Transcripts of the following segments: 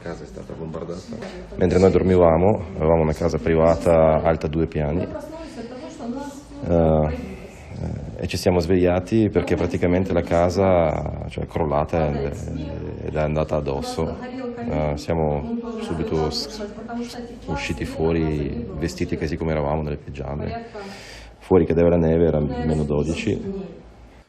casa è stata bombardata. Mentre noi dormivamo, avevamo una casa privata alta 2 piani e ci siamo svegliati perché praticamente la casa è crollata ed è andata addosso. Siamo subito usciti fuori vestiti così come eravamo, nelle pigiame. Fuori cadeva la neve, era meno 12.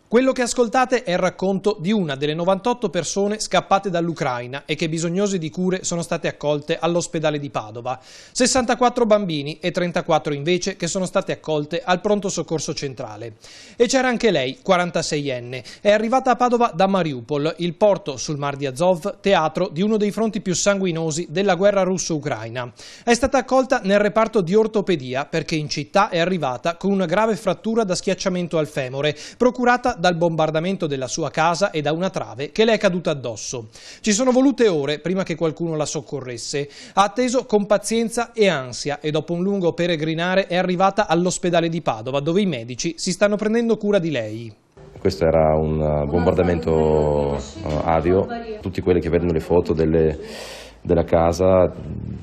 Quello che ascoltate è il racconto di una delle 98 persone scappate dall'Ucraina e che bisognose di cure sono state accolte all'ospedale di Padova. 64 bambini e 34 invece che sono state accolte al pronto soccorso centrale. E c'era anche lei, 46enne. È arrivata a Padova da Mariupol, il porto sul Mar di Azov, teatro di uno dei fronti più sanguinosi della guerra russo-ucraina. È stata accolta nel reparto di ortopedia perché in città è arrivata con una grave frattura da schiacciamento al femore, procurata dal bombardamento della sua casa e da una trave che le è caduta addosso. Ci sono volute ore prima che qualcuno la soccorresse. Ha atteso con pazienza e ansia e dopo un lungo peregrinare è arrivata all'ospedale di Padova, dove i medici si stanno prendendo cura di lei. Questo era un bombardamento avio. Tutti quelli che vedono le foto della casa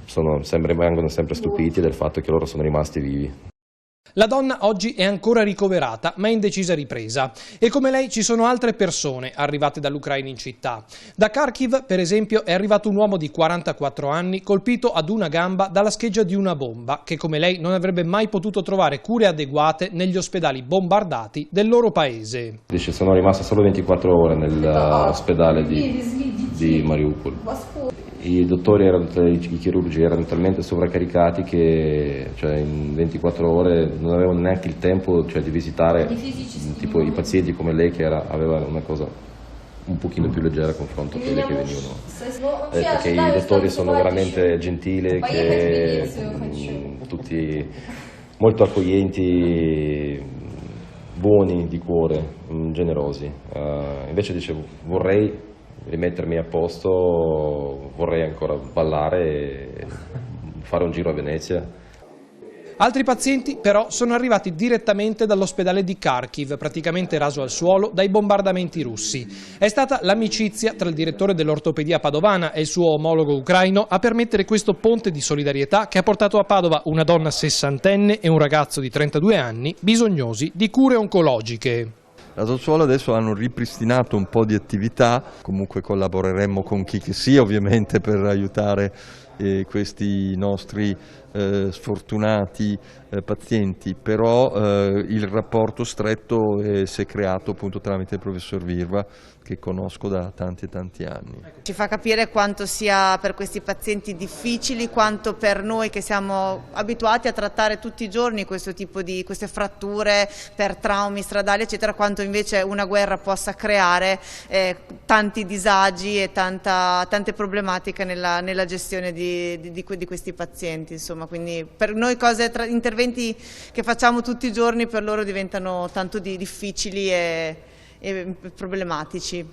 vengono sempre stupiti del fatto che loro sono rimasti vivi. La donna oggi è ancora ricoverata, ma è in decisa ripresa. E come lei ci sono altre persone arrivate dall'Ucraina in città. Da Kharkiv, per esempio, è arrivato un uomo di 44 anni colpito ad una gamba dalla scheggia di una bomba, che come lei non avrebbe mai potuto trovare cure adeguate negli ospedali bombardati del loro paese. Dice, sono rimasto solo 24 ore nell'ospedale di Mariupol. I dottori, i chirurgi erano talmente sovraccaricati che in 24 ore non avevano neanche il tempo di visitare tipo i pazienti come lei che aveva una cosa un pochino più leggera a confronto a quelli che venivano. Perché i dottori sono veramente gentili, tutti molto accoglienti, buoni di cuore, generosi. Invece dicevo, vorrei rimettermi a posto, vorrei ancora ballare e fare un giro a Venezia. Altri pazienti però sono arrivati direttamente dall'ospedale di Kharkiv, praticamente raso al suolo dai bombardamenti russi. È stata l'amicizia tra il direttore dell'ortopedia padovana e il suo omologo ucraino a permettere questo ponte di solidarietà che ha portato a Padova una donna 60enne e un ragazzo di 32 anni bisognosi di cure oncologiche. A Sassuolo adesso hanno ripristinato un po' di attività, comunque collaboreremo con chi che sia ovviamente per aiutare questi nostri sfortunati pazienti, però il rapporto stretto si è creato appunto tramite il professor Virva, che conosco da tanti e tanti anni. Ci fa capire quanto sia per questi pazienti difficili, quanto per noi che siamo abituati a trattare tutti i giorni questo tipo di queste fratture per traumi stradali eccetera, quanto invece una guerra possa creare tanti disagi e tante problematiche nella gestione di questi pazienti, insomma. Quindi per noi interventi che facciamo tutti i giorni per loro diventano tanto difficili e problematici.